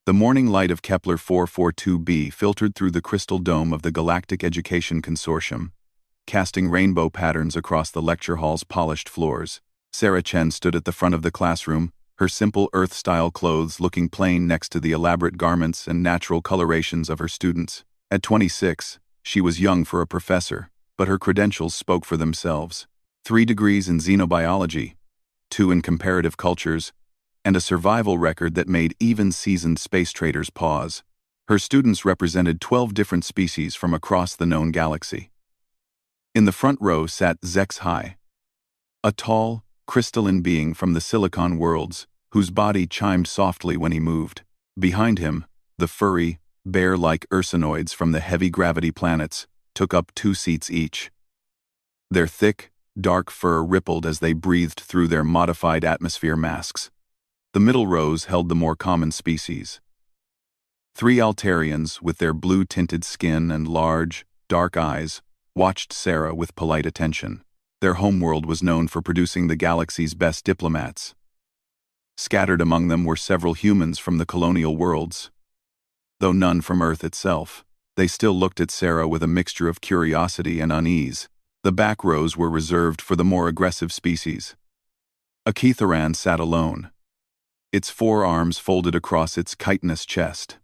The morning light of Kepler 442b filtered through the crystal dome of the Galactic Education Consortium, casting rainbow patterns across the lecture hall's polished floors. Sarah Chen stood at the front of the classroom, her simple Earth-style clothes looking plain next to the elaborate garments and natural colorations of her students. At 26, she was young for a professor, but her credentials spoke for themselves. 3 degrees in xenobiology, 2 in comparative cultures, and a survival record that made even seasoned space traders pause. Her students represented 12 different species from across the known galaxy. In the front row sat HFY, a tall, crystalline being from the silicon worlds, whose body chimed softly when he moved. Behind him, the furry, bear-like ursinoids from the heavy-gravity planets took up 2 seats each. Their thick, dark fur rippled as they breathed through their modified atmosphere masks. The middle rows held the more common species. 3 Altarians, with their blue-tinted skin and large, dark eyes, watched Sarah with polite attention. Their homeworld was known for producing the galaxy's best diplomats. Scattered among them were several humans from the colonial worlds. Though none from Earth itself, they still looked at Sarah with a mixture of curiosity and unease. The back rows were reserved for the more aggressive species. A Keitharan sat alone, its 4 arms folded across its chitinous chest.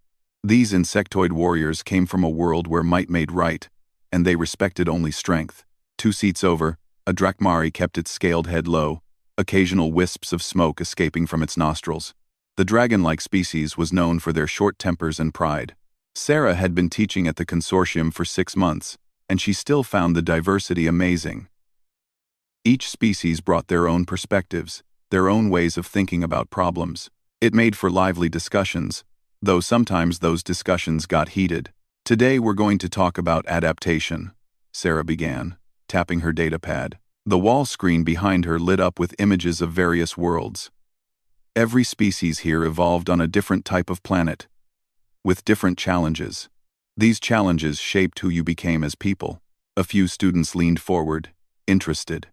These insectoid warriors came from a world where might made right, and they respected only strength. 2 seats over, a Drakmari kept its scaled head low, occasional wisps of smoke escaping from its nostrils. The dragon-like species was known for their short tempers and pride. Sarah had been teaching at the consortium for 6 months, and she still found the diversity amazing. Each species brought their own perspectives, their own ways of thinking about problems. It made for lively discussions, though sometimes those discussions got heated. Today we're going to talk about adaptation, Sarah began, tapping her datapad. The wall screen behind her lit up with images of various worlds. Every species here evolved on a different type of planet, with different challenges. These challenges shaped who you became as people. A few students leaned forward, interested.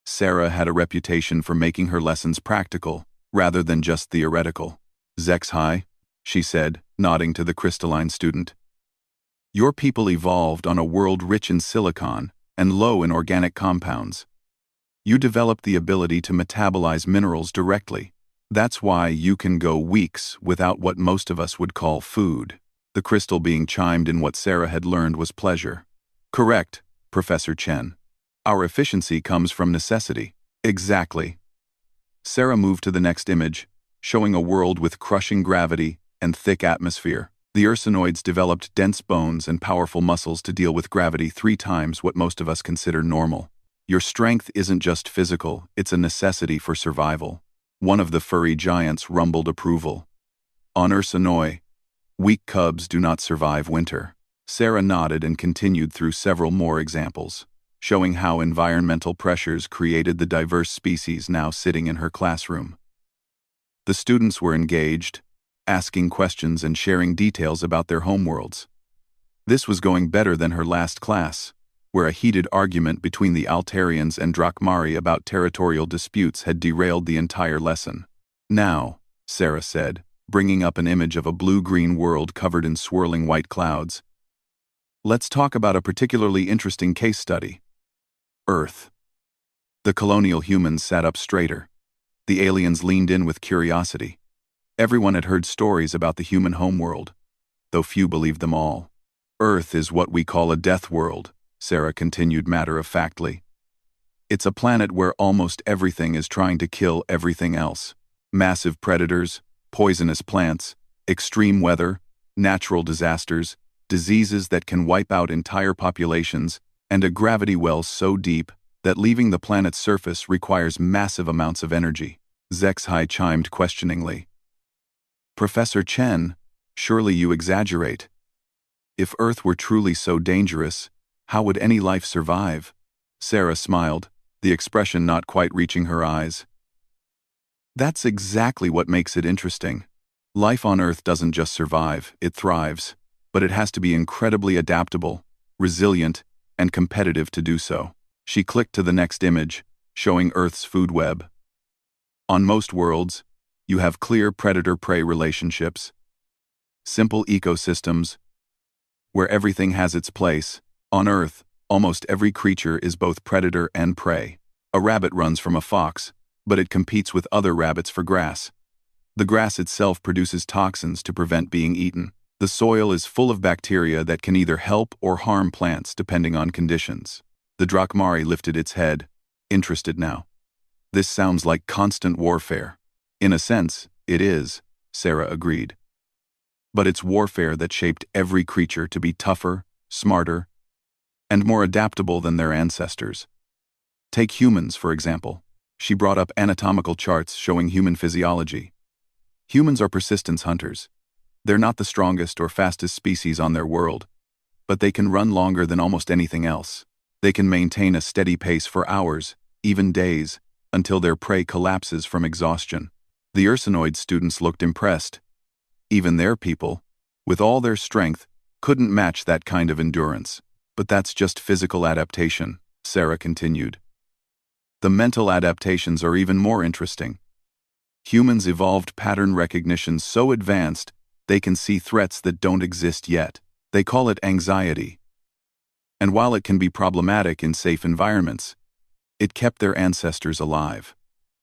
Sarah had a reputation for making her lessons practical, rather than just theoretical. HFY, she said, nodding to the crystalline student. Your people evolved on a world rich in silicon and low in organic compounds. You developed the ability to metabolize minerals directly. That's why you can go weeks without what most of us would call food. The crystal being chimed in what Sarah had learned was pleasure. Correct, Professor Chen. Our efficiency comes from necessity. Exactly. Sarah moved to the next image, showing a world with crushing gravity and thick atmosphere. The ursinoids developed dense bones and powerful muscles to deal with gravity 3 times what most of us consider normal. Your strength isn't just physical, it's a necessity for survival. One of the furry giants rumbled approval. On Ursinoi, weak cubs do not survive winter. Sarah nodded and continued through several more examples, showing how environmental pressures created the diverse species now sitting in her classroom. The students were engaged, asking questions and sharing details about their homeworlds. This was going better than her last class, where a heated argument between the Altarians and Drakmari about territorial disputes had derailed the entire lesson. Now, Sarah said, bringing up an image of a blue-green world covered in swirling white clouds. Let's talk about a particularly interesting case study. Earth. The colonial humans sat up straighter. The aliens leaned in with curiosity. Everyone had heard stories about the human homeworld, though few believed them all. Earth is what we call a death world, Sarah continued matter-of-factly. It's a planet where almost everything is trying to kill everything else. Massive predators, poisonous plants, extreme weather, natural disasters, diseases that can wipe out entire populations, and a gravity well so deep that leaving the planet's surface requires massive amounts of energy. HFY chimed questioningly. Professor Chen, surely you exaggerate. If Earth were truly so dangerous, how would any life survive? Sarah smiled, the expression not quite reaching her eyes. That's exactly what makes it interesting. Life on Earth doesn't just survive, it thrives, but it has to be incredibly adaptable, resilient, and competitive to do so. She clicked to the next image, showing Earth's food web. On most worlds, you have clear predator-prey relationships, Simple ecosystems, where everything has its place. On Earth, almost every creature is both predator and prey. A rabbit runs from a fox, but it competes with other rabbits for grass. The grass itself produces toxins to prevent being eaten. The soil is full of bacteria that can either help or harm plants depending on conditions. The Drakmari lifted its head, interested now. This sounds like constant warfare. In a sense, it is, Sarah agreed. But it's warfare that shaped every creature to be tougher, smarter, and more adaptable than their ancestors. Take humans, for example. She brought up anatomical charts showing human physiology. Humans are persistence hunters. They're not the strongest or fastest species on their world, but they can run longer than almost anything else. They can maintain a steady pace for hours, even days, until their prey collapses from exhaustion. The Ursinoid students looked impressed. Even their people, with all their strength, couldn't match that kind of endurance. But that's just physical adaptation, Sarah continued. The mental adaptations are even more interesting. Humans evolved pattern recognition so advanced they can see threats that don't exist yet. They call it anxiety. And while it can be problematic in safe environments, it kept their ancestors alive.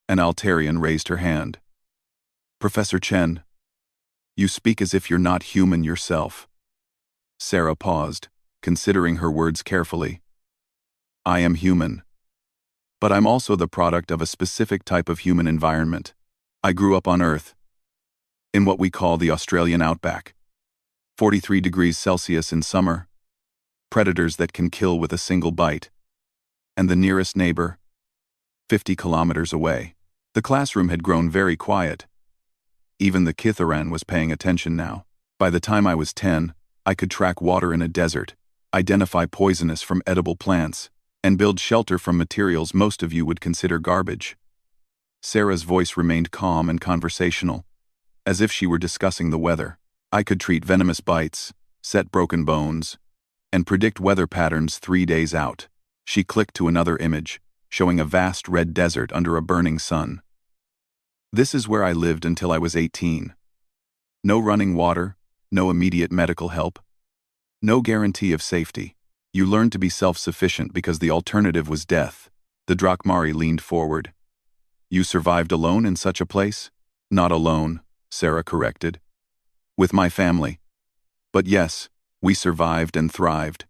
An Altarian raised her hand. Professor Chen, you speak as if you're not human yourself. Sarah paused, considering her words carefully. I am human. But I'm also the product of a specific type of human environment. I grew up on Earth, in what we call the Australian outback. 43 degrees Celsius in summer, predators that can kill with a single bite, and the nearest neighbor, 50 kilometers away. The classroom had grown very quiet. Even the Kitharan was paying attention now. By the time I was 10, I could track water in a desert, identify poisonous from edible plants, and build shelter from materials most of you would consider garbage. Sarah's voice remained calm and conversational, as if she were discussing the weather. I could treat venomous bites, set broken bones, and predict weather patterns 3 days out. She clicked to another image, showing a vast red desert under a burning sun. This is where I lived until I was 18. No running water, no immediate medical help, no guarantee of safety. You learned to be self-sufficient because the alternative was death. The Drakmari leaned forward. You survived alone in such a place? Not alone, Sarah corrected. With my family. But yes, we survived and thrived.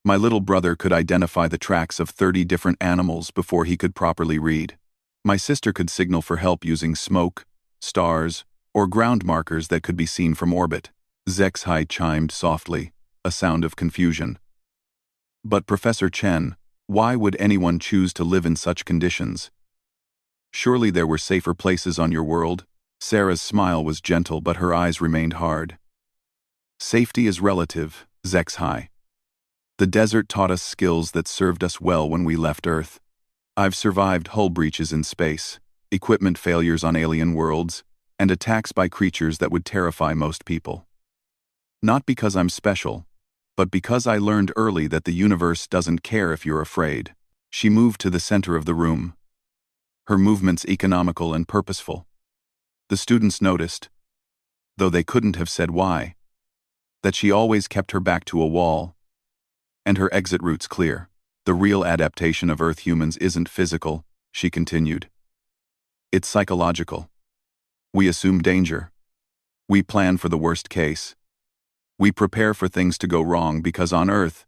My little brother could identify the tracks of 30 different animals before he could properly read. My sister could signal for help using smoke, stars, or ground markers that could be seen from orbit. Zexhai chimed softly, a sound of confusion. But Professor Chen, why would anyone choose to live in such conditions? Surely there were safer places on your world? Sarah's smile was gentle, but her eyes remained hard. Safety is relative, Zexhai. The desert taught us skills that served us well when we left Earth. I've survived hull breaches in space, equipment failures on alien worlds, and attacks by creatures that would terrify most people. Not because I'm special, but because I learned early that the universe doesn't care if you're afraid. She moved to the center of the room. Her movements economical and purposeful. The students noticed, though they couldn't have said why, that she always kept her back to a wall, and her exit routes clear. The real adaptation of Earth humans isn't physical, she continued. It's psychological. We assume danger. We plan for the worst case. We prepare for things to go wrong because on Earth,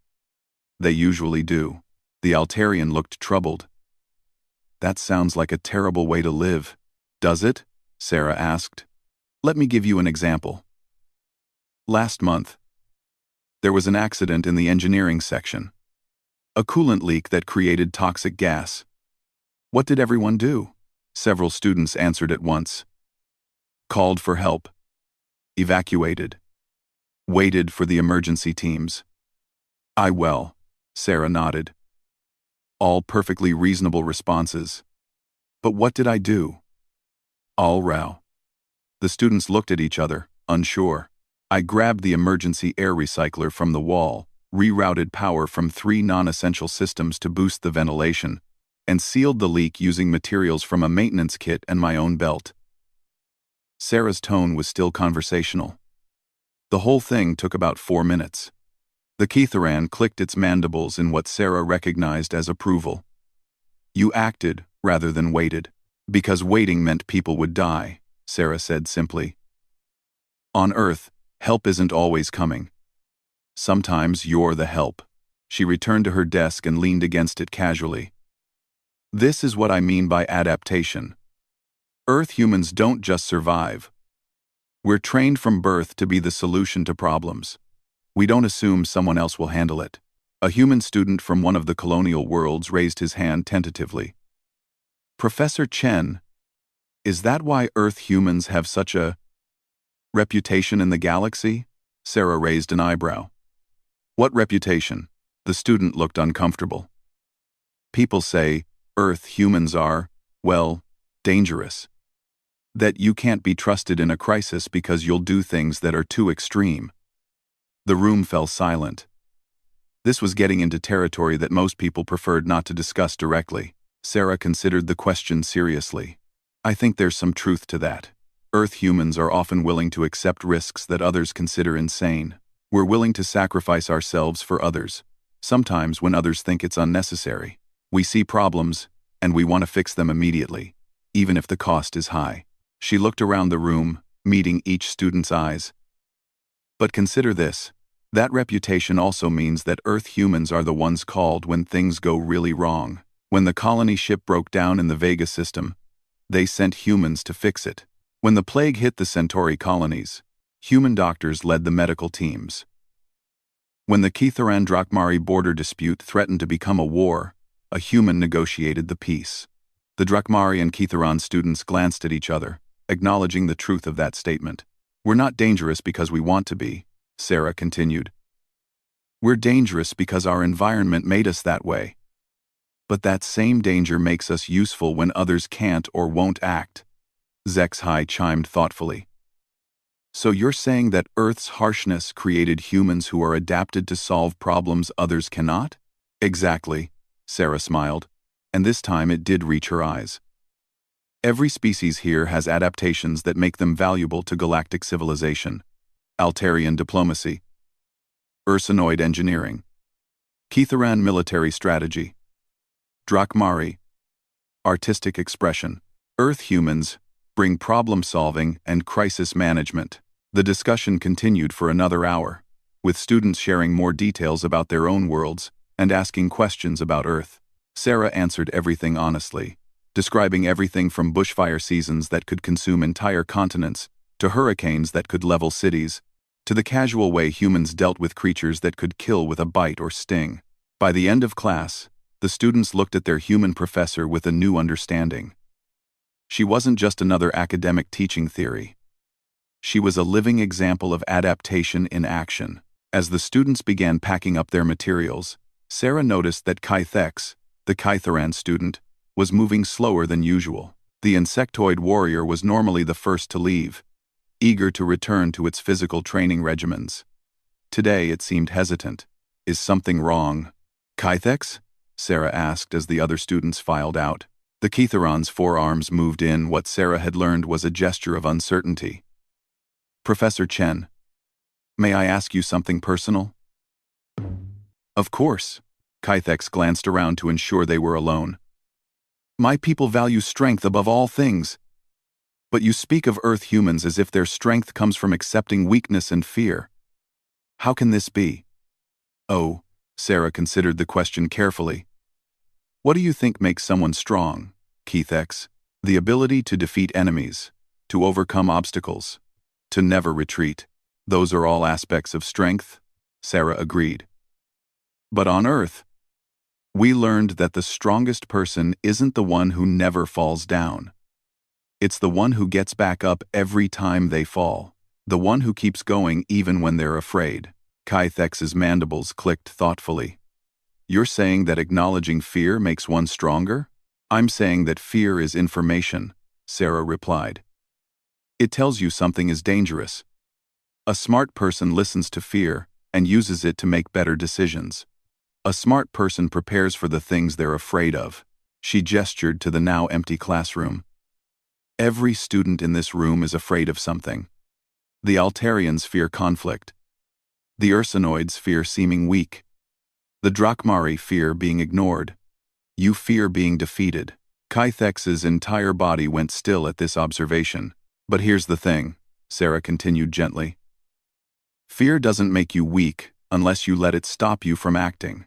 they usually do. The Altarian looked troubled. That sounds like a terrible way to live. Does it? Sarah asked. Let me give you an example. Last month, there was an accident in the engineering section. A coolant leak that created toxic gas. What did everyone do? Several students answered at once. Called for help. Evacuated. Waited for the emergency teams. Sarah nodded. All perfectly reasonable responses. But what did I do? All row. The students looked at each other, unsure. I grabbed the emergency air recycler from the wall, rerouted power from 3 non-essential systems to boost the ventilation, and sealed the leak using materials from a maintenance kit and my own belt. Sarah's tone was still conversational. The whole thing took about 4 minutes. The Keitharan clicked its mandibles in what Sarah recognized as approval. You acted rather than waited. Because waiting meant people would die, Sarah said simply. On Earth, help isn't always coming. Sometimes you're the help. She returned to her desk and leaned against it casually. This is what I mean by adaptation. Earth humans don't just survive. We're trained from birth to be the solution to problems. We don't assume someone else will handle it. A human student from one of the colonial worlds raised his hand tentatively. Professor Chen, is that why Earth humans have such a reputation in the galaxy? Sarah raised an eyebrow. What reputation? The student looked uncomfortable. People say Earth humans are, well, dangerous. That you can't be trusted in a crisis because you'll do things that are too extreme. The room fell silent. This was getting into territory that most people preferred not to discuss directly. Sarah considered the question seriously. I think there's some truth to that. Earth humans are often willing to accept risks that others consider insane. We're willing to sacrifice ourselves for others, sometimes when others think it's unnecessary. We see problems, and we want to fix them immediately, even if the cost is high. She looked around the room, meeting each student's eyes. But consider this. That reputation also means that Earth humans are the ones called when things go really wrong. When the colony ship broke down in the Vega system, they sent humans to fix it. When the plague hit the Centauri colonies, human doctors led the medical teams. When the Keitharan-Drakmari border dispute threatened to become a war, a human negotiated the peace. The Drakmari and Keitharan students glanced at each other, acknowledging the truth of that statement. We're not dangerous because we want to be, Sarah continued. We're dangerous because our environment made us that way. But that same danger makes us useful when others can't or won't act. Zexhai chimed thoughtfully. So you're saying that Earth's harshness created humans who are adapted to solve problems others cannot? Exactly, Sarah smiled, and this time it did reach her eyes. Every species here has adaptations that make them valuable to galactic civilization. Altarian diplomacy, Ursinoid engineering, Keitharan military strategy, Drakmari, artistic expression. Earth humans bring problem-solving and crisis management. The discussion continued for another hour, with students sharing more details about their own worlds and asking questions about Earth. Sarah answered everything honestly, describing everything from bushfire seasons that could consume entire continents, to hurricanes that could level cities, to the casual way humans dealt with creatures that could kill with a bite or sting. By the end of class, the students looked at their human professor with a new understanding. She wasn't just another academic teaching theory. She was a living example of adaptation in action. As the students began packing up their materials, Sarah noticed that Kythex, the Keitharan student, was moving slower than usual. The insectoid warrior was normally the first to leave, eager to return to its physical training regimens. Today it seemed hesitant. Is something wrong? Kythex? Sarah asked as the other students filed out. The Keitharan's forearms moved in what Sarah had learned was a gesture of uncertainty. Professor Chen, may I ask you something personal? Of course. Kythex glanced around to ensure they were alone. My people value strength above all things. But you speak of Earth humans as if their strength comes from accepting weakness and fear. How can this be? Oh, Sarah considered the question carefully. What do you think makes someone strong, Keithex? The ability to defeat enemies, to overcome obstacles, to never retreat. Those are all aspects of strength, Sarah agreed. But on Earth, we learned that the strongest person isn't the one who never falls down. It's the one who gets back up every time they fall, the one who keeps going even when they're afraid. Kythex's mandibles clicked thoughtfully. You're saying that acknowledging fear makes one stronger? I'm saying that fear is information, Sarah replied. It tells you something is dangerous. A smart person listens to fear and uses it to make better decisions. A smart person prepares for the things they're afraid of. She gestured to the now empty classroom. Every student in this room is afraid of something. The Altarians fear conflict. The Ursinoids fear seeming weak. The Drakmari fear being ignored. You fear being defeated. Kythex's entire body went still at this observation. But here's the thing, Sarah continued gently. Fear doesn't make you weak unless you let it stop you from acting.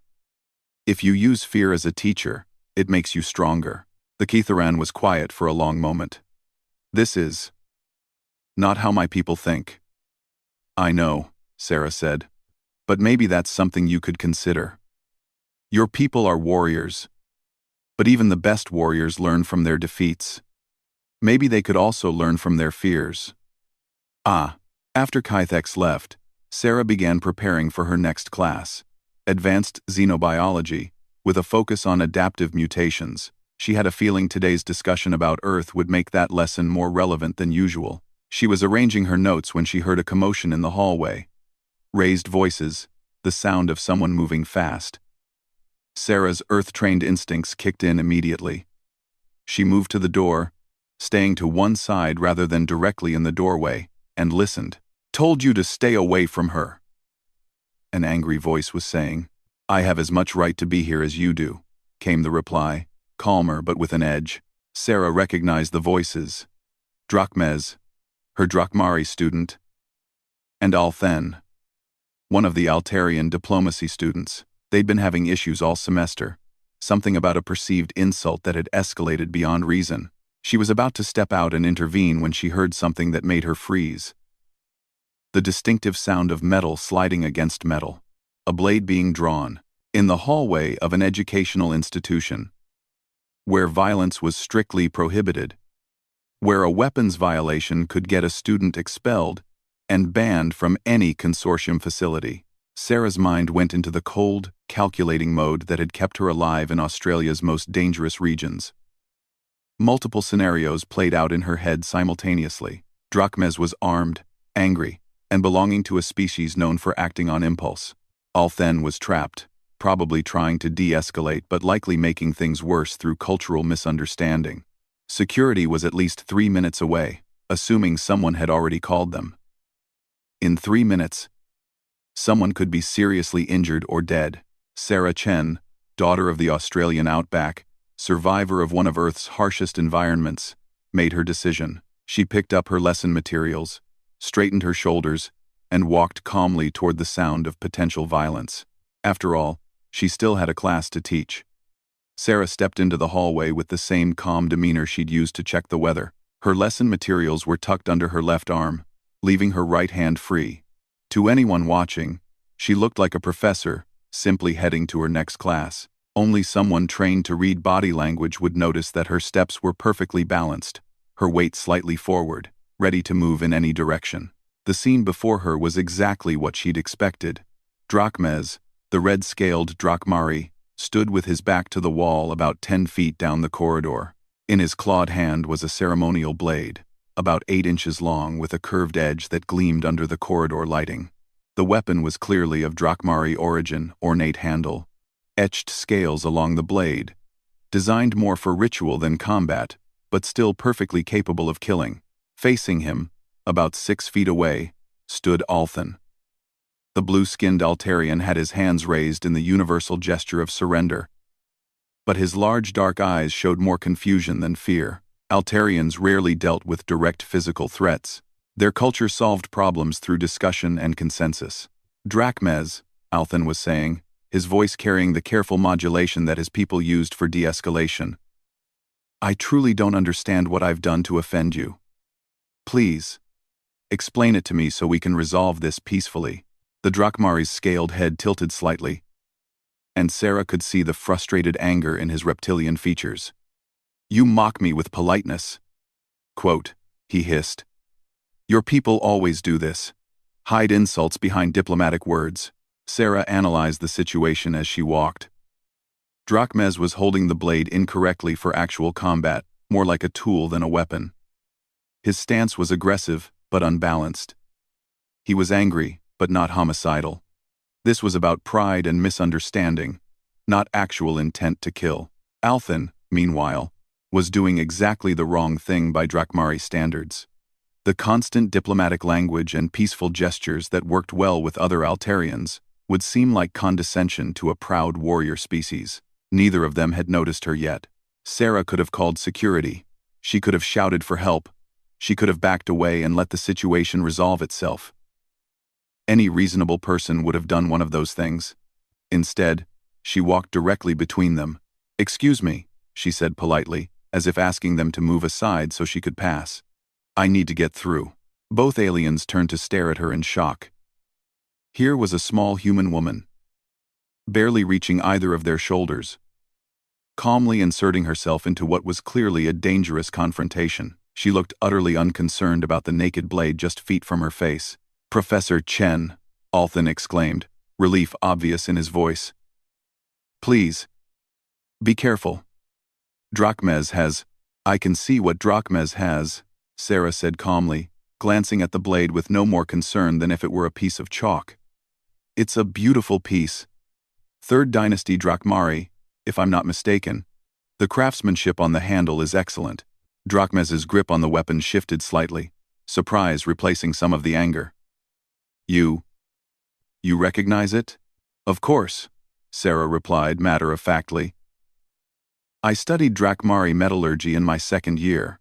If you use fear as a teacher, it makes you stronger. The Keitharan was quiet for a long moment. This is not how my people think. I know, Sarah said. But maybe that's something you could consider. Your people are warriors. But even the best warriors learn from their defeats. Maybe they could also learn from their fears. After Kythex left, Sarah began preparing for her next class, Advanced Xenobiology, with a focus on adaptive mutations. She had a feeling today's discussion about Earth would make that lesson more relevant than usual. She was arranging her notes when she heard a commotion in the hallway. Raised voices, the sound of someone moving fast. Sarah's Earth-trained instincts kicked in immediately. She moved to the door, staying to one side rather than directly in the doorway, and listened. Told you to stay away from her. An angry voice was saying. I have as much right to be here as you do, came the reply, calmer but with an edge. Sarah recognized the voices. Drakmez, her Drakmari student, and Althen, one of the Altarian diplomacy students. They'd been having issues all semester, something about a perceived insult that had escalated beyond reason. She was about to step out and intervene when she heard something that made her freeze. The distinctive sound of metal sliding against metal, a blade being drawn, in the hallway of an educational institution, where violence was strictly prohibited, where a weapons violation could get a student expelled and banned from any consortium facility. Sarah's mind went into the cold, calculating mode that had kept her alive in Australia's most dangerous regions. Multiple scenarios played out in her head simultaneously. Drakmez was armed, angry, and belonging to a species known for acting on impulse. Althen was trapped, probably trying to de-escalate but likely making things worse through cultural misunderstanding. Security was at least 3 minutes away, assuming someone had already called them. In 3 minutes, someone could be seriously injured or dead. Sarah Chen, daughter of the Australian outback, survivor of one of Earth's harshest environments, made her decision. She picked up her lesson materials, straightened her shoulders, and walked calmly toward the sound of potential violence. After all, she still had a class to teach. Sarah stepped into the hallway with the same calm demeanor she'd used to check the weather. Her lesson materials were tucked under her left arm, leaving her right hand free. To anyone watching, she looked like a professor, simply heading to her next class. Only someone trained to read body language would notice that her steps were perfectly balanced, her weight slightly forward, ready to move in any direction. The scene before her was exactly what she'd expected. Drakmez, the red-scaled Drakmari, stood with his back to the wall about 10 feet down the corridor. In his clawed hand was a ceremonial blade, about 8 inches long with a curved edge that gleamed under the corridor lighting. The weapon was clearly of Drakmari origin, ornate handle, etched scales along the blade, designed more for ritual than combat, but still perfectly capable of killing. Facing him, about 6 feet away, stood Althen. The blue-skinned Altarian had his hands raised in the universal gesture of surrender, but his large dark eyes showed more confusion than fear. Altarians rarely dealt with direct physical threats. Their culture solved problems through discussion and consensus. Drakmez, Althen was saying, his voice carrying the careful modulation that his people used for de-escalation. I truly don't understand what I've done to offend you. Please, explain it to me so we can resolve this peacefully. The Drakmari's scaled head tilted slightly, and Sarah could see the frustrated anger in his reptilian features. You mock me with politeness. Quote, he hissed. Your people always do this. Hide insults behind diplomatic words. Sarah analyzed the situation as she walked. Drakmez was holding the blade incorrectly for actual combat, more like a tool than a weapon. His stance was aggressive, but unbalanced. He was angry, but not homicidal. This was about pride and misunderstanding, not actual intent to kill. Althen, meanwhile, was doing exactly the wrong thing by Drakmari standards. The constant diplomatic language and peaceful gestures that worked well with other Altarians would seem like condescension to a proud warrior species. Neither of them had noticed her yet. Sarah could have called security. She could have shouted for help. She could have backed away and let the situation resolve itself. Any reasonable person would have done one of those things. Instead, she walked directly between them. "Excuse me," she said politely, as if asking them to move aside so she could pass. "I need to get through." Both aliens turned to stare at her in shock. Here was a small human woman, barely reaching either of their shoulders, calmly inserting herself into what was clearly a dangerous confrontation. She looked utterly unconcerned about the naked blade just feet from her face. "Professor Chen," Althan exclaimed, relief obvious in his voice. "Please, be careful. Drachmes has—" "I can see what Drachmes has," Sarah said calmly, glancing at the blade with no more concern than if it were a piece of chalk. "It's a beautiful piece. 3rd Dynasty Drachmari, if I'm not mistaken. The craftsmanship on the handle is excellent." Drachmes's grip on the weapon shifted slightly, surprise replacing some of the anger. You recognize it?" "Of course," Sarah replied matter-of-factly. "I studied Drachmari metallurgy in my 2nd year.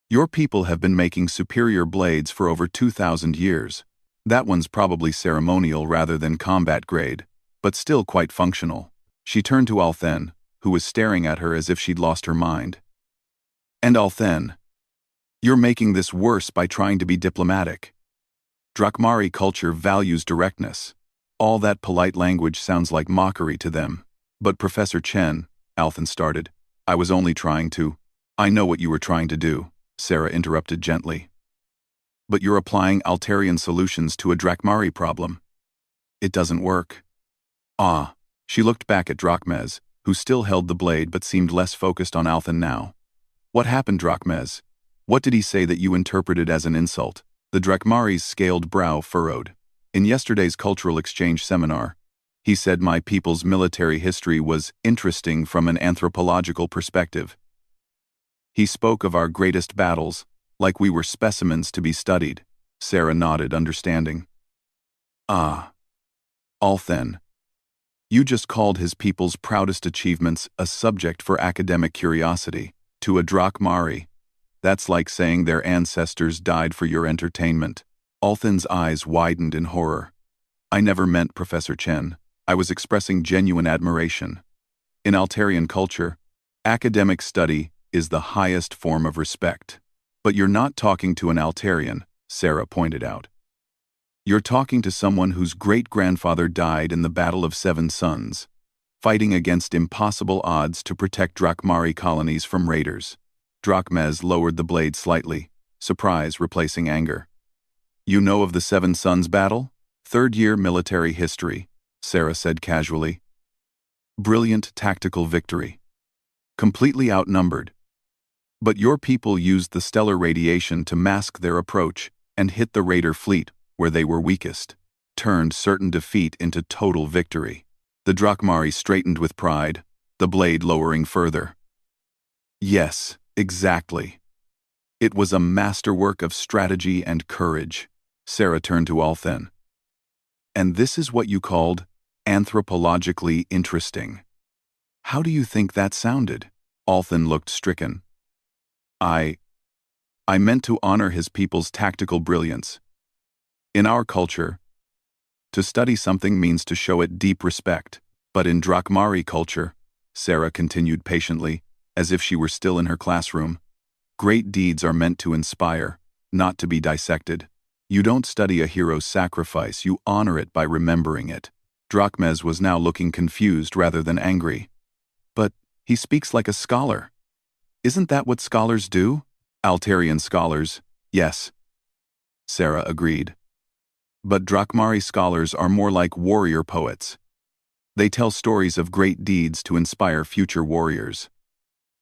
Your people have been making superior blades for over 2,000 years. That one's probably ceremonial rather than combat grade, but still quite functional." She turned to Althen, who was staring at her as if she'd lost her mind. "And Althen, you're making this worse by trying to be diplomatic. Drachmari culture values directness. All that polite language sounds like mockery to them." "But Professor Chen," Althen started, "I was only trying to—" "I know what you were trying to do," Sarah interrupted gently. "But you're applying Altarian solutions to a Drachmari problem. It doesn't work." "Ah." She looked back at Drachmes, who still held the blade but seemed less focused on Althen now. "What happened, Drachmes? What did he say that you interpreted as an insult?" The Drachmari's scaled brow furrowed. "In yesterday's cultural exchange seminar, he said my people's military history was interesting from an anthropological perspective. He spoke of our greatest battles, like we were specimens to be studied." Sarah nodded, understanding. "Ah. Althen. You just called his people's proudest achievements a subject for academic curiosity. To a Drachmari, that's like saying their ancestors died for your entertainment." Althen's eyes widened in horror. "I never meant, Professor Chen. I was expressing genuine admiration. In Altarian culture, academic study is the highest form of respect." "But you're not talking to an Altarian," Sarah pointed out. "You're talking to someone whose great-grandfather died in the Battle of 7 Suns, fighting against impossible odds to protect Drachmari colonies from raiders." Drachmes lowered the blade slightly, surprise replacing anger. "You know of the 7 Suns battle?" "3rd-year military history," Sarah said casually. "Brilliant tactical victory. Completely outnumbered. But your people used the stellar radiation to mask their approach and hit the raider fleet where they were weakest, turned certain defeat into total victory." The Drachmari straightened with pride, the blade lowering further. "Yes, exactly. It was a masterwork of strategy and courage." Sarah turned to Althen. "And this is what you called anthropologically interesting. How do you think that sounded?" Althen looked stricken. I meant to honor his people's tactical brilliance. In our culture, to study something means to show it deep respect. But in Drachmari culture," Sarah continued patiently, as if she were still in her classroom, "great deeds are meant to inspire, not to be dissected. You don't study a hero's sacrifice, you honor it by remembering it." Drachmes was now looking confused rather than angry. "But he speaks like a scholar. Isn't that what scholars do?" "Altarian scholars, yes," Sarah agreed. "But Drachmari scholars are more like warrior poets. They tell stories of great deeds to inspire future warriors.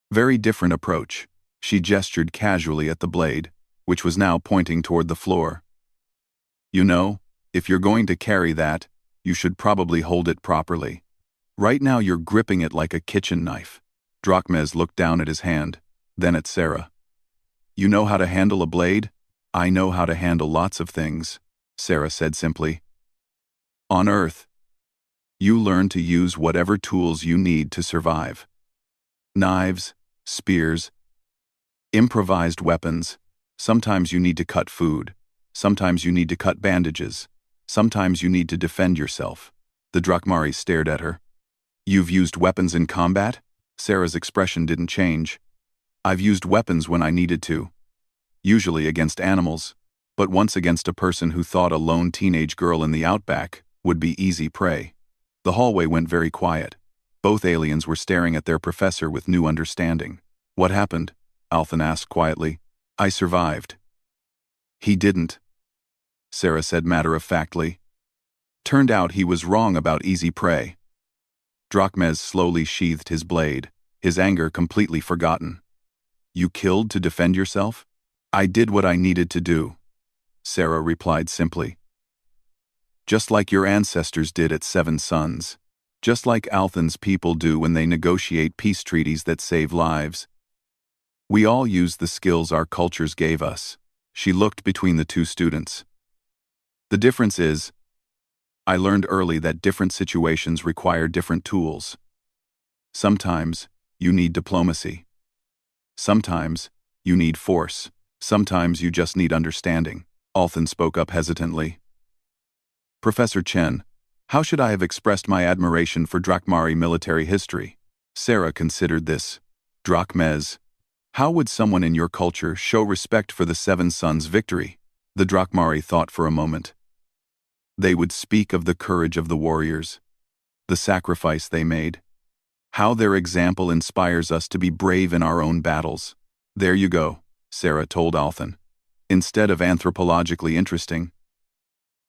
Very different approach." She gestured casually at the blade, which was now pointing toward the floor. "You know, if you're going to carry that, you should probably hold it properly. Right now you're gripping it like a kitchen knife." Drachmes looked down at his hand, then at Sarah. "You know how to handle a blade?" I know how to handle lots of things, Sarah said simply. On Earth, you learn to use whatever tools you need to survive. Knives, spears, improvised weapons. Sometimes you need to cut food. Sometimes you need to cut bandages. Sometimes you need to defend yourself. The Drakmari stared at her. You've used weapons in combat? Sarah's expression didn't change. I've used weapons when I needed to. Usually against animals, but once against a person who thought a lone teenage girl in the outback would be easy prey. The hallway went very quiet. Both aliens were staring at their professor with new understanding. What happened? Althan asked quietly. I survived. He didn't, Sarah said matter-of-factly. Turned out he was wrong about easy prey. Drakmez slowly sheathed his blade, his anger completely forgotten. You killed to defend yourself? I did what I needed to do, Sarah replied simply. Just like your ancestors did at Seven Suns. Just like Althan's people do when they negotiate peace treaties that save lives. We all use the skills our cultures gave us. She looked between the two students. The difference is, I learned early that different situations require different tools. Sometimes, you need diplomacy. Sometimes, you need force. Sometimes you just need understanding. Althan spoke up hesitantly. Professor Chen, how should I have expressed my admiration for Drakmari military history? Sarah considered this. Drakmez, how would someone in your culture show respect for the Seven Suns' victory? The Drakmari thought for a moment. They would speak of the courage of the warriors, the sacrifice they made, how their example inspires us to be brave in our own battles. There you go, Sarah told Althan. Instead of anthropologically interesting,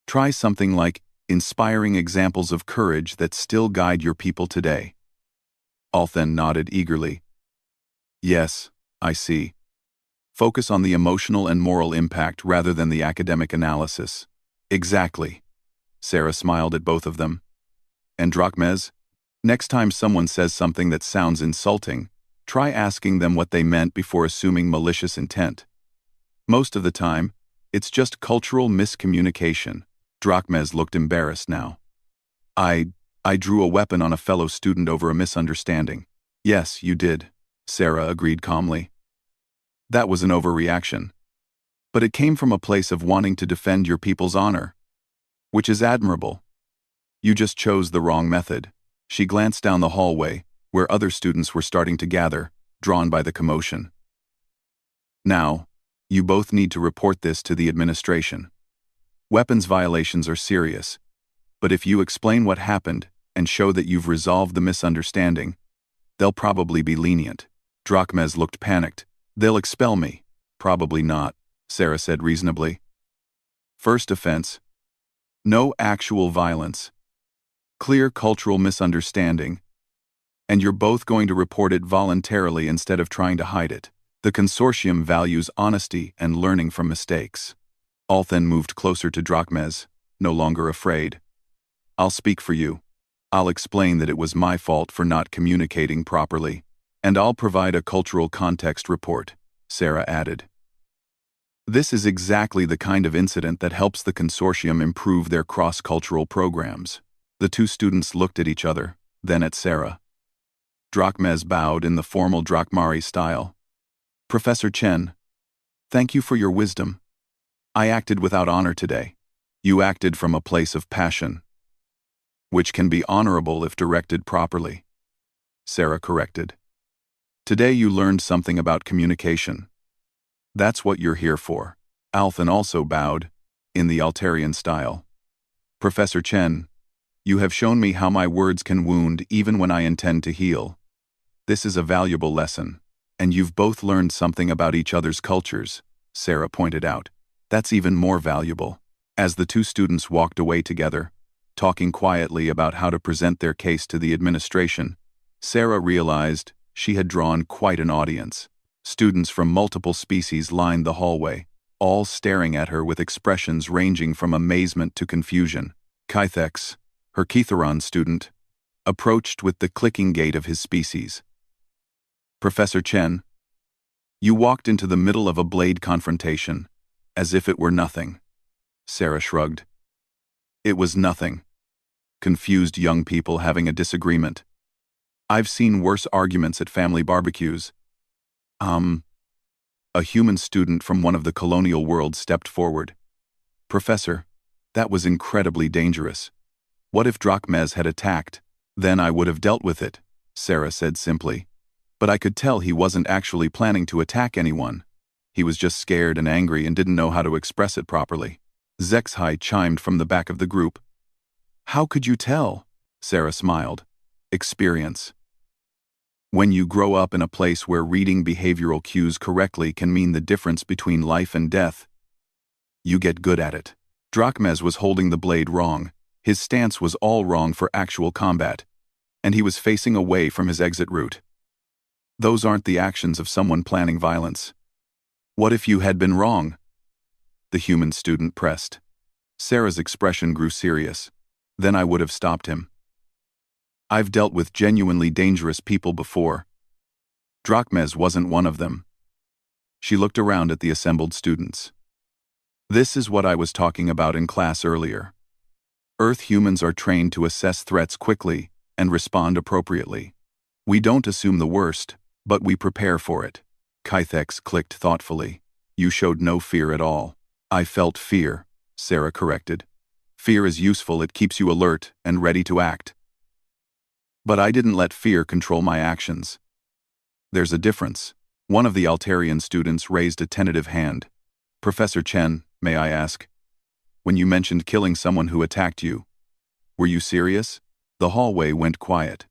try something like inspiring examples of courage that still guide your people today. Althan nodded eagerly. Yes, I see. Focus on the emotional and moral impact rather than the academic analysis. Exactly. Sarah smiled at both of them. And Drakmez, next time someone says something that sounds insulting, try asking them what they meant before assuming malicious intent. Most of the time, it's just cultural miscommunication. Drakmez looked embarrassed now. I drew a weapon on a fellow student over a misunderstanding. Yes, you did, Sarah agreed calmly. That was an overreaction. But it came from a place of wanting to defend your people's honor, which is admirable. You just chose the wrong method. She glanced down the hallway, where other students were starting to gather, drawn by the commotion. Now, you both need to report this to the administration. Weapons violations are serious, but if you explain what happened and show that you've resolved the misunderstanding, they'll probably be lenient. Drakmez looked panicked. They'll expel me. Probably not, Sarah said reasonably. First offense. No actual violence. Clear cultural misunderstanding. And you're both going to report it voluntarily instead of trying to hide it. The consortium values honesty and learning from mistakes. Althan moved closer to Drakmez, no longer afraid. I'll speak for you. I'll explain that it was my fault for not communicating properly. And I'll provide a cultural context report, Sarah added. This is exactly the kind of incident that helps the consortium improve their cross-cultural programs. The two students looked at each other, then at Sarah. Drakmez bowed in the formal Drakmari style. Professor Chen, thank you for your wisdom. I acted without honor today. You acted from a place of passion, which can be honorable if directed properly, Sarah corrected. Today you learned something about communication. That's what you're here for. Althan also bowed, in the Altarian style. Professor Chen, you have shown me how my words can wound even when I intend to heal. This is a valuable lesson, and you've both learned something about each other's cultures, Sarah pointed out. That's even more valuable. As the two students walked away together, talking quietly about how to present their case to the administration, Sarah realized she had drawn quite an audience. Students from multiple species lined the hallway, all staring at her with expressions ranging from amazement to confusion. Kythex, her Ketheron student, approached with the clicking gait of his species. Professor Chen, you walked into the middle of a blade confrontation, As if it were nothing. Sarah shrugged. It was nothing. Confused young people having a disagreement. I've seen worse arguments at family barbecues. A human student from one of the colonial worlds stepped forward. Professor, that was incredibly dangerous. What if Drachmez had attacked? Then I would have dealt with it, Sarah said simply. But I could tell he wasn't actually planning to attack anyone. He was just scared and angry and didn't know how to express it properly. Zexhai chimed from the back of the group. How could you tell? Sarah smiled. Experience. When you grow up in a place where reading behavioral cues correctly can mean the difference between life and death, you get good at it. Drachmez was holding the blade wrong. His stance was all wrong for actual combat, and he was facing away from his exit route. Those aren't the actions of someone planning violence. What if you had been wrong? The human student pressed. Sarah's expression grew serious. Then I would have stopped him. I've dealt with genuinely dangerous people before. Drachmez wasn't one of them. She looked around at the assembled students. This is what I was talking about in class earlier. Earth humans are trained to assess threats quickly and respond appropriately. We don't assume the worst, but we prepare for it. Kythex clicked thoughtfully. You showed no fear at all. I felt fear, Sarah corrected. Fear is useful, it keeps you alert and ready to act. But I didn't let fear control my actions. There's a difference. One of the Altarian students raised a tentative hand. Professor Chen, may I ask? When you mentioned killing someone who attacked you, were you serious? The hallway went quiet.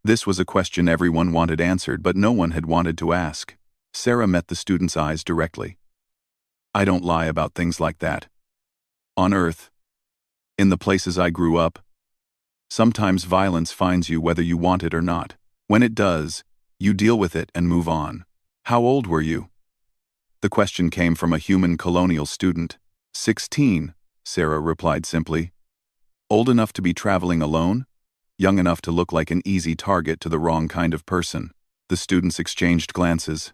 This was a question everyone wanted answered, but no one had wanted to ask. Sarah met the student's eyes directly. I don't lie about things like that. On Earth, in the places I grew up, sometimes violence finds you whether you want it or not. When it does, you deal with it and move on. How old were you? The question came from a human colonial student. 16, Sarah replied simply. Old enough to be traveling alone? Young enough to look like an easy target to the wrong kind of person. The students exchanged glances.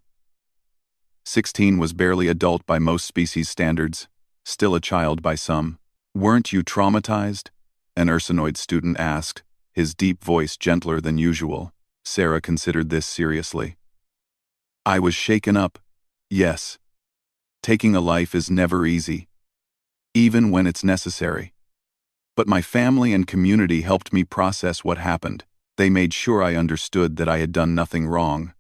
16 was barely adult by most species standards, still a child by some. Weren't you traumatized? An Ursinoid student asked, his deep voice gentler than usual. Sarah considered this seriously. I was shaken up, yes. Taking a life is never easy, even when it's necessary. But my family and community helped me process what happened. They made sure I understood that I had done nothing wrong,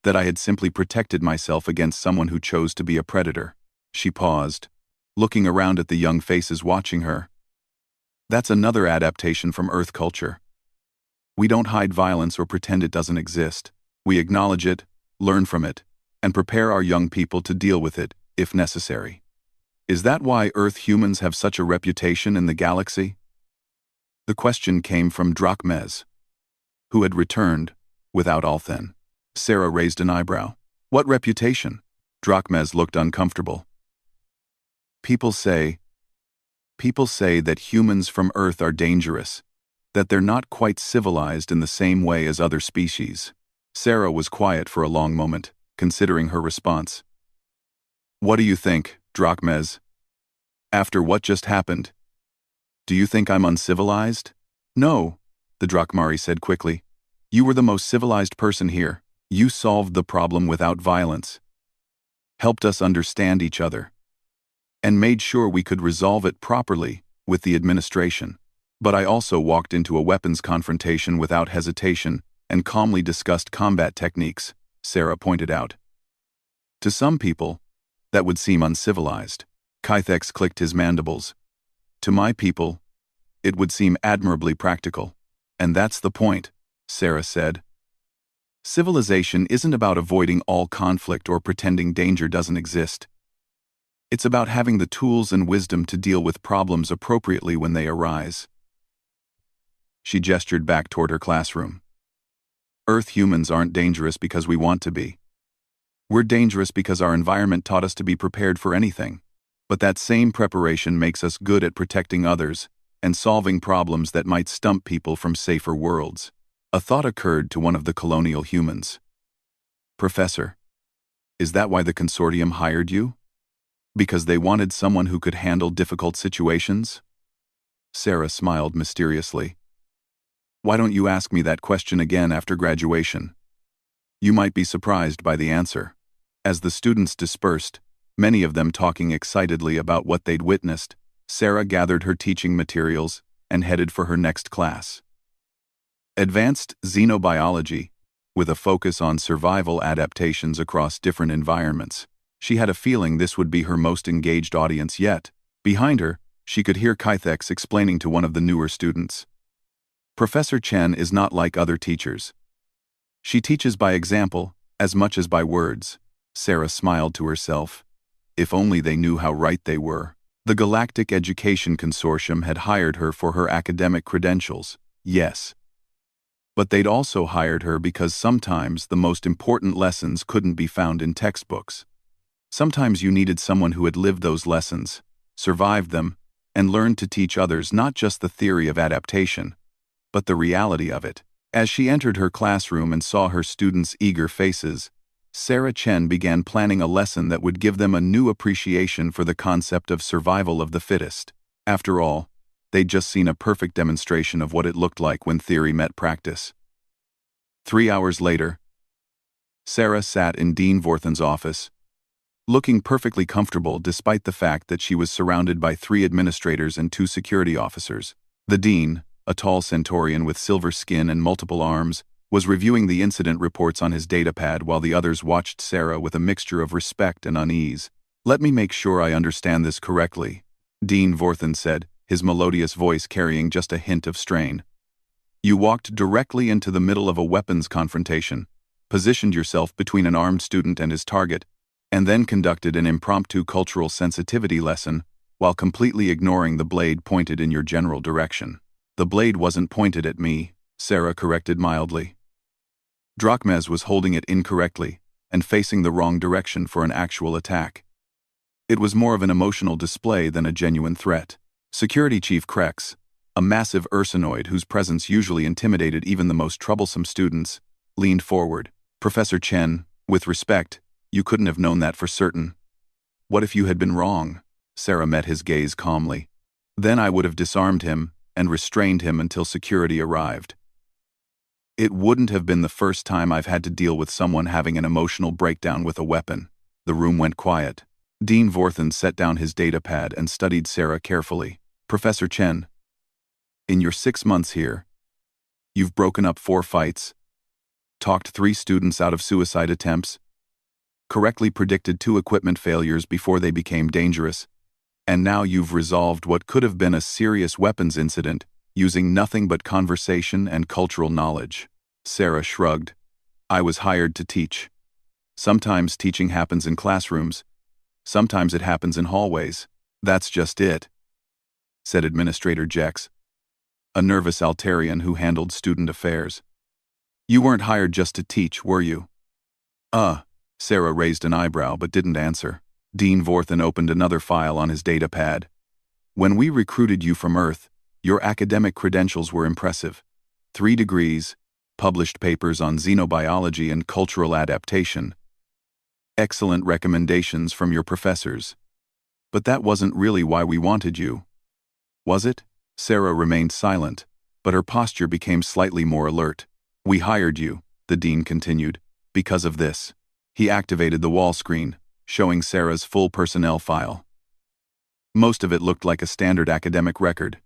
that I had simply protected myself against someone who chose to be a predator. She paused, looking around at the young faces watching her. That's another adaptation from Earth culture. We don't hide violence or pretend it doesn't exist. We acknowledge it, learn from it, and prepare our young people to deal with it, if necessary. Is that why Earth humans have such a reputation in the galaxy? The question came from Drachmez, who had returned, without Althen. Sarah raised an eyebrow. What reputation? Drachmez looked uncomfortable. People say that humans from Earth are dangerous, that they're not quite civilized in the same way as other species. Sarah was quiet for a long moment, considering her response. What do you think, Drachmez? After what just happened, do you think I'm uncivilized? No, the Drachmari said quickly. You were the most civilized person here. You solved the problem without violence, helped us understand each other, and made sure we could resolve it properly with the administration. But I also walked into a weapons confrontation without hesitation and calmly discussed combat techniques, Sarah pointed out. To some people, that would seem uncivilized. Kythex clicked his mandibles. To my people, it would seem admirably practical. And that's the point, Sarah said. Civilization isn't about avoiding all conflict or pretending danger doesn't exist. It's about having the tools and wisdom to deal with problems appropriately when they arise. She gestured back toward her classroom. Earth humans aren't dangerous because we want to be. We're dangerous because our environment taught us to be prepared for anything. But that same preparation makes us good at protecting others and solving problems that might stump people from safer worlds. A thought occurred to one of the colonial humans. Professor, is that why the consortium hired you? Because they wanted someone who could handle difficult situations? Sarah smiled mysteriously. Why don't you ask me that question again after graduation? You might be surprised by the answer. As the students dispersed, many of them talking excitedly about what they'd witnessed, Sarah gathered her teaching materials and headed for her next class. Advanced Xenobiology, with a focus on survival adaptations across different environments. She had a feeling this would be her most engaged audience yet. Behind her, she could hear Kythex explaining to one of the newer students. Professor Chen is not like other teachers. She teaches by example, as much as by words. Sarah smiled to herself. If only they knew how right they were. The Galactic Education Consortium had hired her for her academic credentials, yes. But they'd also hired her because sometimes the most important lessons couldn't be found in textbooks. Sometimes you needed someone who had lived those lessons, survived them, and learned to teach others not just the theory of adaptation, but the reality of it. As she entered her classroom and saw her students' eager faces, Sarah Chen began planning a lesson that would give them a new appreciation for the concept of survival of the fittest. After all, they'd just seen a perfect demonstration of what it looked like when theory met practice. 3 hours later, Sarah sat in Dean Vorthen's office, looking perfectly comfortable despite the fact that she was surrounded by 3 administrators and 2 security officers. The dean, a tall centaurian with silver skin and multiple arms, was reviewing the incident reports on his datapad while the others watched Sarah with a mixture of respect and unease. Let me make sure I understand this correctly, Dean Vorthen said, his melodious voice carrying just a hint of strain. You walked directly into the middle of a weapons confrontation, positioned yourself between an armed student and his target, and then conducted an impromptu cultural sensitivity lesson while completely ignoring the blade pointed in your general direction. The blade wasn't pointed at me, Sarah corrected mildly. Drachmes was holding it incorrectly and facing the wrong direction for an actual attack. It was more of an emotional display than a genuine threat. Security Chief Krex, a massive ursinoid whose presence usually intimidated even the most troublesome students, leaned forward. Professor Chen, with respect, you couldn't have known that for certain. What if you had been wrong? Sarah met his gaze calmly. Then I would have disarmed him and restrained him until security arrived. It wouldn't have been the first time I've had to deal with someone having an emotional breakdown with a weapon. The room went quiet. Dean Vorthen set down his datapad and studied Sarah carefully. Professor Chen, in your 6 months here, you've broken up 4 fights, talked 3 students out of suicide attempts, correctly predicted 2 equipment failures before they became dangerous, and now you've resolved what could have been a serious weapons incident using nothing but conversation and cultural knowledge. Sarah shrugged. I was hired to teach. Sometimes teaching happens in classrooms. Sometimes it happens in hallways. That's just it, said Administrator Jex, a nervous Altarian who handled student affairs. You weren't hired just to teach, were you? Sarah raised an eyebrow but didn't answer. Dean Vorthen opened another file on his datapad. When we recruited you from Earth, your academic credentials were impressive. 3 degrees, published papers on xenobiology and cultural adaptation. Excellent recommendations from your professors. But that wasn't really why we wanted you. Was it? Sarah remained silent, but her posture became slightly more alert. We hired you, the dean continued, because of this. He activated the wall screen, showing Sarah's full personnel file. Most of it looked like a standard academic record.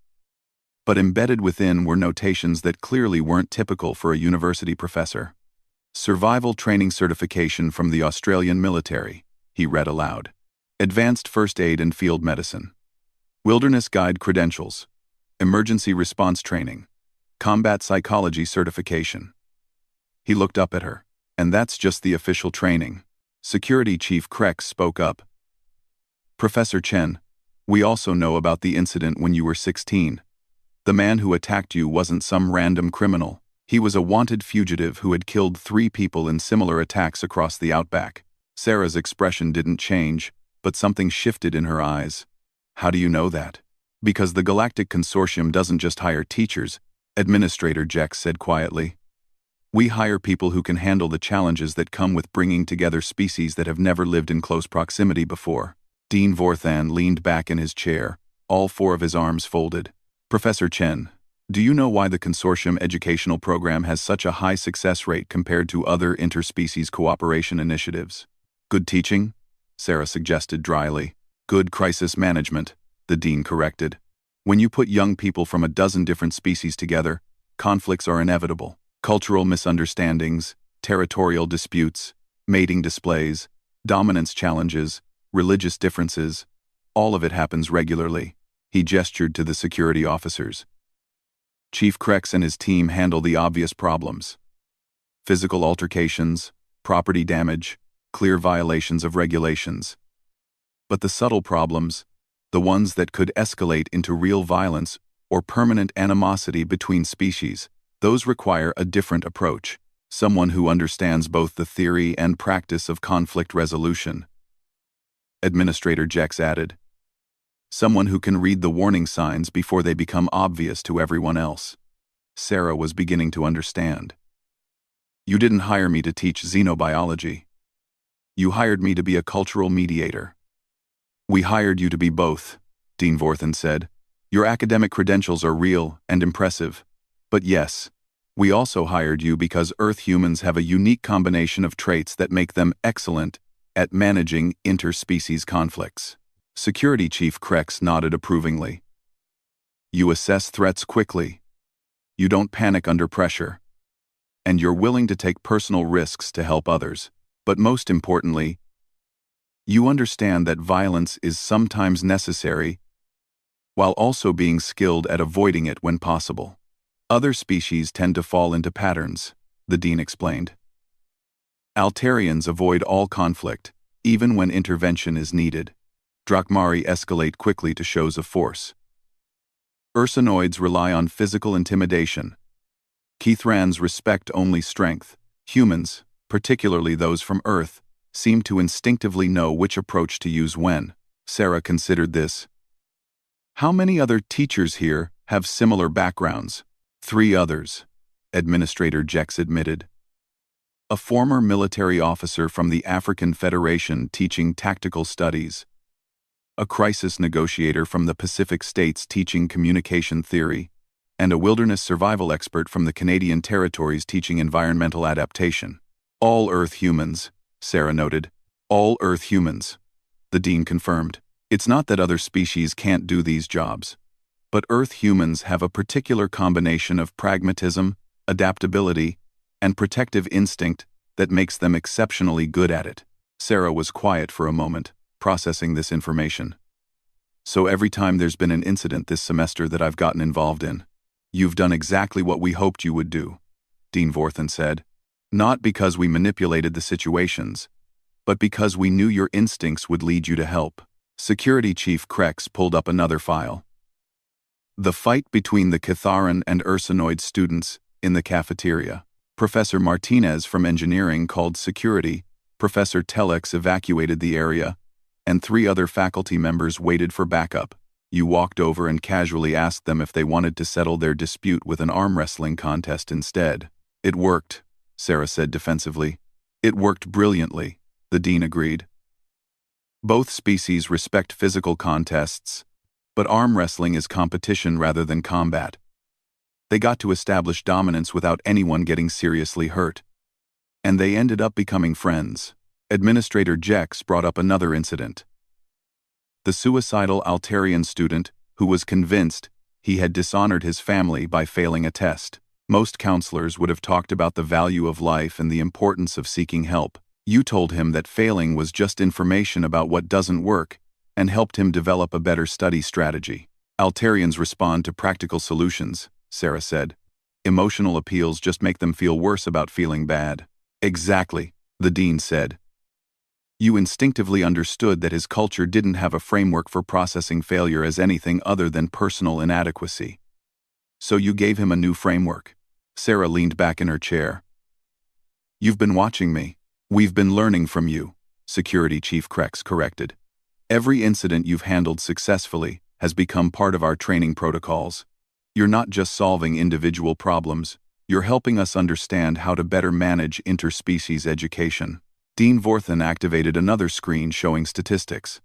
But embedded within were notations that clearly weren't typical for a university professor. Survival Training Certification from the Australian Military, he read aloud. Advanced First Aid and Field Medicine. Wilderness Guide Credentials. Emergency Response Training. Combat Psychology Certification. He looked up at her. And that's just the official training. Security Chief Krex spoke up. Professor Chen, we also know about the incident when you were 16. The man who attacked you wasn't some random criminal. He was a wanted fugitive who had killed 3 people in similar attacks across the outback. Sarah's expression didn't change, but something shifted in her eyes. How do you know that? Because the Galactic Consortium doesn't just hire teachers, Administrator Jex said quietly. We hire people who can handle the challenges that come with bringing together species that have never lived in close proximity before. Dean Vorthan leaned back in his chair, all four of his arms folded. Professor Chen, do you know why the consortium educational program has such a high success rate compared to other interspecies cooperation initiatives? Good teaching? Sarah suggested dryly. Good crisis management, the dean corrected. When you put young people from a dozen different species together, conflicts are inevitable. Cultural misunderstandings, territorial disputes, mating displays, dominance challenges, religious differences, all of it happens regularly. He gestured to the security officers. Chief Krex and his team handle the obvious problems. Physical altercations, property damage, clear violations of regulations. But the subtle problems, the ones that could escalate into real violence or permanent animosity between species, those require a different approach. Someone who understands both the theory and practice of conflict resolution. Administrator Jex added. Someone who can read the warning signs before they become obvious to everyone else. Sarah was beginning to understand. You didn't hire me to teach xenobiology. You hired me to be a cultural mediator. We hired you to be both, Dean Vorthan said. Your academic credentials are real and impressive. But yes, we also hired you because Earth humans have a unique combination of traits that make them excellent at managing interspecies conflicts. Security Chief Krex nodded approvingly. You assess threats quickly. You don't panic under pressure. And you're willing to take personal risks to help others. But most importantly, you understand that violence is sometimes necessary, while also being skilled at avoiding it when possible. Other species tend to fall into patterns, the dean explained. Altarians avoid all conflict, even when intervention is needed. Drakmari escalate quickly to shows of force. Ursinoids rely on physical intimidation. Keithrans respect only strength. Humans, particularly those from Earth, seem to instinctively know which approach to use when. Sarah considered this. How many other teachers here have similar backgrounds? 3 others, Administrator Jex admitted. A former military officer from the African Federation teaching tactical studies. A crisis negotiator from the Pacific States teaching communication theory, and a wilderness survival expert from the Canadian Territories teaching environmental adaptation. All Earth humans, Sarah noted. All Earth humans, the dean confirmed. It's not that other species can't do these jobs, but Earth humans have a particular combination of pragmatism, adaptability, and protective instinct that makes them exceptionally good at it. Sarah was quiet for a moment, processing this information. So every time there's been an incident this semester that I've gotten involved in, you've done exactly what we hoped you would do, Dean Vorthan said. Not because we manipulated the situations, but because we knew your instincts would lead you to help. Security Chief Krex pulled up another file. The fight between the Catharan and Ursinoid students in the cafeteria. Professor Martinez from engineering called security, Professor Telex evacuated the area, and 3 other faculty members waited for backup. You walked over and casually asked them if they wanted to settle their dispute with an arm wrestling contest instead. It worked, Sarah said defensively. It worked brilliantly, the dean agreed. Both species respect physical contests, but arm wrestling is competition rather than combat. They got to establish dominance without anyone getting seriously hurt. And they ended up becoming friends. Administrator Jex brought up another incident. The suicidal Altarian student who was convinced he had dishonored his family by failing a test. Most counselors would have talked about the value of life and the importance of seeking help. You told him that failing was just information about what doesn't work and helped him develop a better study strategy. Altarians respond to practical solutions, Sarah said. Emotional appeals just make them feel worse about feeling bad. Exactly, the dean said. You instinctively understood that his culture didn't have a framework for processing failure as anything other than personal inadequacy. So you gave him a new framework. Sarah leaned back in her chair. You've been watching me. We've been learning from you, Security Chief Krex corrected. Every incident you've handled successfully has become part of our training protocols. You're not just solving individual problems, you're helping us understand how to better manage interspecies education. Dean Vorthan activated another screen showing statistics.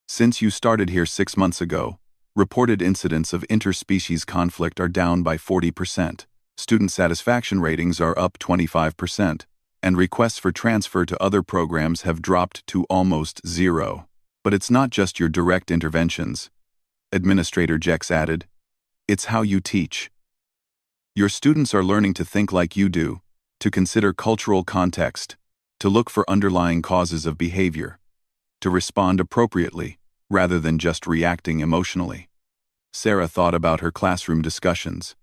Since you started here 6 months ago, reported incidents of interspecies conflict are down by 40%, student satisfaction ratings are up 25%, and requests for transfer to other programs have dropped to almost zero. But it's not just your direct interventions, Administrator Jex added. It's how you teach. Your students are learning to think like you do, to consider cultural context, to look for underlying causes of behavior, to respond appropriately, rather than just reacting emotionally. Sarah thought about her classroom discussions.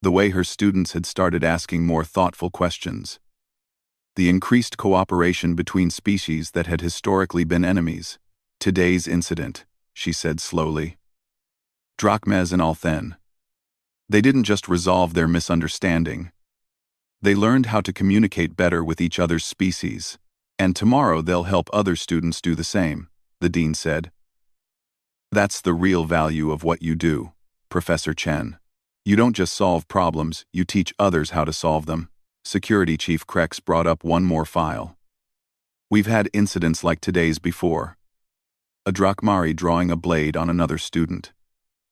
The way her students had started asking more thoughtful questions. The increased cooperation between species that had historically been enemies. Today's incident, she said slowly. Drachmes and Althen. They didn't just resolve their misunderstanding. They learned how to communicate better with each other's species, and tomorrow they'll help other students do the same, the dean said. That's the real value of what you do, Professor Chen. You don't just solve problems, you teach others how to solve them. Security Chief Krex brought up one more file. We've had incidents like today's before. A Drachmari drawing a blade on another student.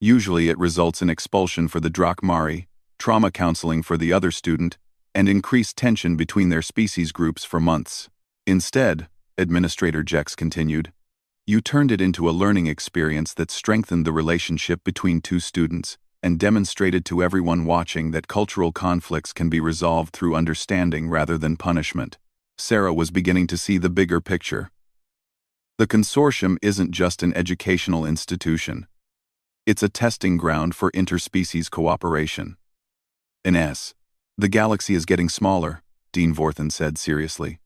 Usually it results in expulsion for the Drachmari, trauma counseling for the other student, and increased tension between their species groups for months. Instead, Administrator Jex continued, you turned it into a learning experience that strengthened the relationship between two students and demonstrated to everyone watching that cultural conflicts can be resolved through understanding rather than punishment. Sarah was beginning to see the bigger picture. The consortium isn't just an educational institution. It's a testing ground for interspecies cooperation. The galaxy is getting smaller, Dean Vorthen said seriously.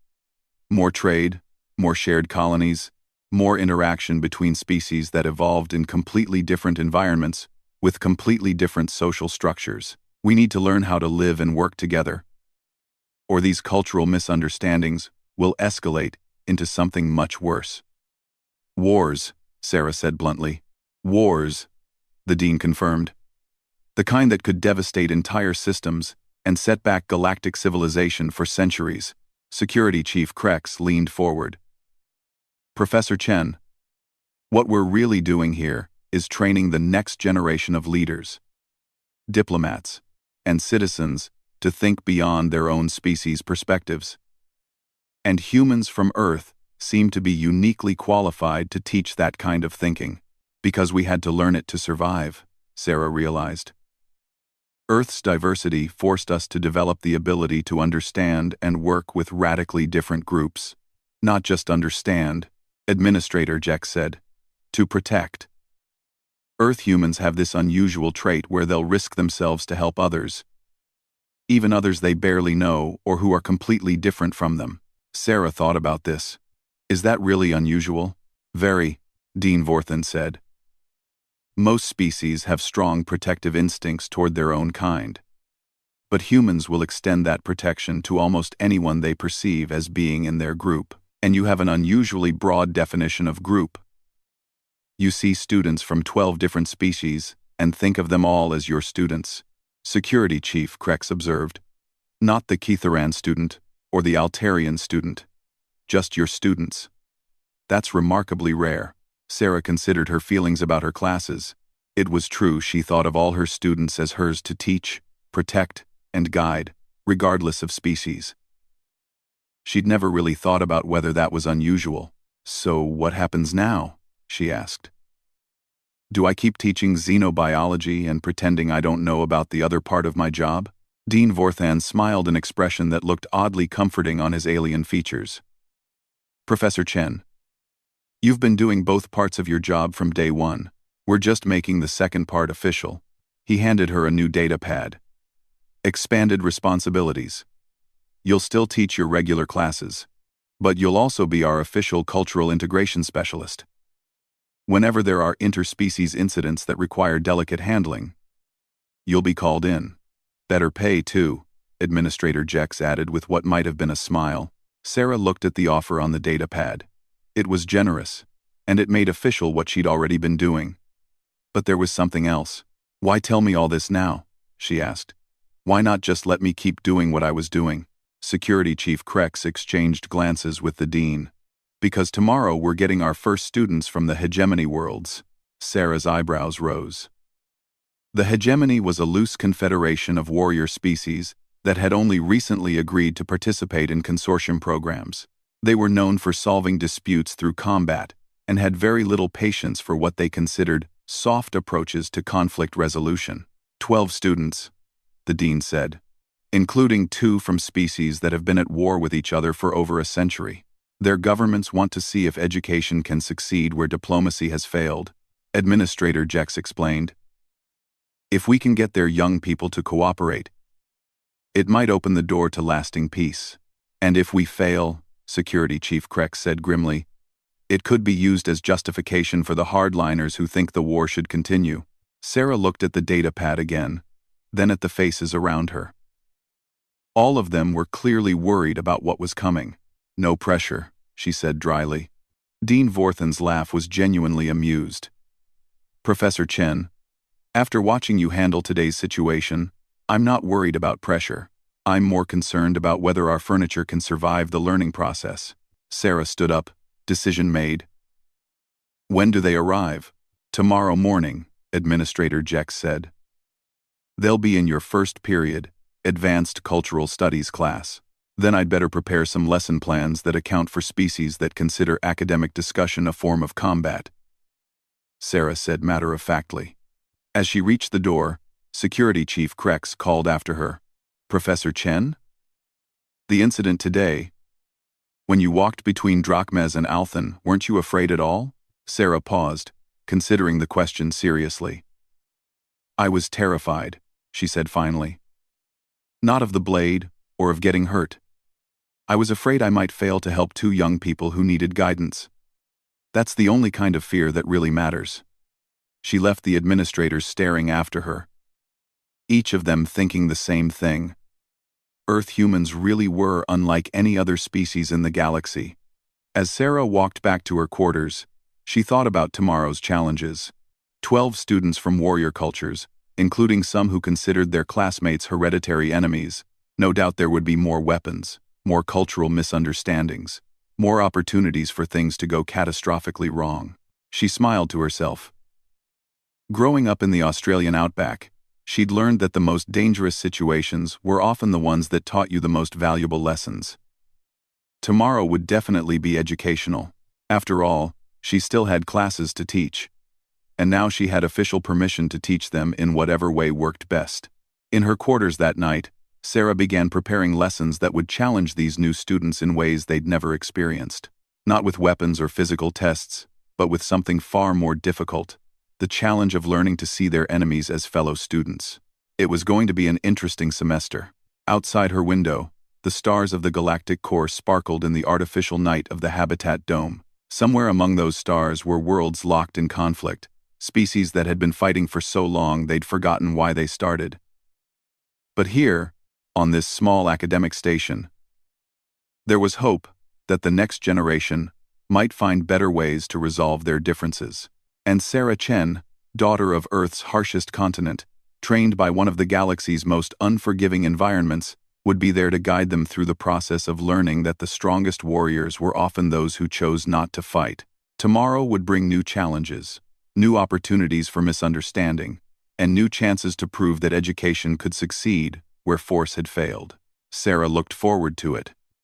More trade, more shared colonies, more interaction between species that evolved in completely different environments with completely different social structures. We need to learn how to live and work together. Or these cultural misunderstandings will escalate into something much worse. Wars, Sarah said bluntly. Wars, the dean confirmed. The kind that could devastate entire systems and set back galactic civilization for centuries. Security Chief Krex leaned forward. Professor Chen, what we're really doing here is training the next generation of leaders, diplomats, and citizens to think beyond their own species' perspectives. And humans from Earth seem to be uniquely qualified to teach that kind of thinking, because we had to learn it to survive, Sarah realized. Earth's diversity forced us to develop the ability to understand and work with radically different groups. Not just understand, Administrator Jex said, to protect. Earth humans have this unusual trait where they'll risk themselves to help others, even others they barely know or who are completely different from them. Sarah thought about this. Is that really unusual? Very, Dean Vorthen said. Most species have strong protective instincts toward their own kind. But humans will extend that protection to almost anyone they perceive as being in their group, and you have an unusually broad definition of group. You see students from 12 different species and think of them all as your students, Security Chief Krex observed. Not the Ketheran student or the Altarian student, just your students. That's remarkably rare. Sarah considered her feelings about her classes. It was true she thought of all her students as hers to teach, protect, and guide, regardless of species. She'd never really thought about whether that was unusual. So what happens now? She asked. Do I keep teaching xenobiology and pretending I don't know about the other part of my job? Dean Vorthan smiled an expression that looked oddly comforting on his alien features. Professor Chen, you've been doing both parts of your job from day one. We're just making the second part official. He handed her a new data pad. Expanded responsibilities. You'll still teach your regular classes, but you'll also be our official cultural integration specialist. Whenever there are interspecies incidents that require delicate handling, you'll be called in. Better pay, too, Administrator Jex added with what might have been a smile. Sarah looked at the offer on the data pad. It was generous, and it made official what she'd already been doing. But there was something else. Why tell me all this now? She asked. Why not just let me keep doing what I was doing? Security Chief Krex exchanged glances with the dean. Because tomorrow we're getting our first students from the hegemony worlds. Sarah's eyebrows rose. The hegemony was a loose confederation of warrior species that had only recently agreed to participate in consortium programs. They were known for solving disputes through combat and had very little patience for what they considered soft approaches to conflict resolution. 12 students, the dean said, including 2 from species that have been at war with each other for over a century. Their governments want to see if education can succeed where diplomacy has failed, Administrator Jex explained. If we can get their young people to cooperate, it might open the door to lasting peace. And if we fail, Security Chief Krex said grimly, it could be used as justification for the hardliners who think the war should continue. Sarah looked at the data pad again, then at the faces around her. All of them were clearly worried about what was coming. No pressure, she said dryly. Dean Vorthen's laugh was genuinely amused. Professor Chen, after watching you handle today's situation, I'm not worried about pressure. I'm more concerned about whether our furniture can survive the learning process. Sarah stood up, decision made. When do they arrive? Tomorrow morning, Administrator Jex said. They'll be in your first period, Advanced Cultural Studies class. Then I'd better prepare some lesson plans that account for species that consider academic discussion a form of combat, Sarah said matter-of-factly. As she reached the door, Security Chief Krex called after her. Professor Chen? The incident today. When you walked between Drachmes and Althen, weren't you afraid at all? Sarah paused, considering the question seriously. I was terrified, she said finally. Not of the blade, or of getting hurt. I was afraid I might fail to help 2 young people who needed guidance. That's the only kind of fear that really matters. She left the administrators staring after her, each of them thinking the same thing. Earth humans really were unlike any other species in the galaxy. As Sarah walked back to her quarters, she thought about tomorrow's challenges. 12 students from warrior cultures, including some who considered their classmates hereditary enemies. No doubt there would be more weapons, more cultural misunderstandings, more opportunities for things to go catastrophically wrong. She smiled to herself. Growing up in the Australian outback, she'd learned that the most dangerous situations were often the ones that taught you the most valuable lessons. Tomorrow would definitely be educational. After all, she still had classes to teach. And now she had official permission to teach them in whatever way worked best. In her quarters that night, Sarah began preparing lessons that would challenge these new students in ways they'd never experienced. Not with weapons or physical tests, but with something far more difficult. The challenge of learning to see their enemies as fellow students. It was going to be an interesting semester. Outside her window, the stars of the galactic core sparkled in the artificial night of the habitat dome. Somewhere among those stars were worlds locked in conflict, species that had been fighting for so long they'd forgotten why they started. But here, on this small academic station, there was hope that the next generation might find better ways to resolve their differences. And Sarah Chen, daughter of Earth's harshest continent, trained by one of the galaxy's most unforgiving environments, would be there to guide them through the process of learning that the strongest warriors were often those who chose not to fight. Tomorrow would bring new challenges, new opportunities for misunderstanding, and new chances to prove that education could succeed where force had failed. Sarah looked forward to it.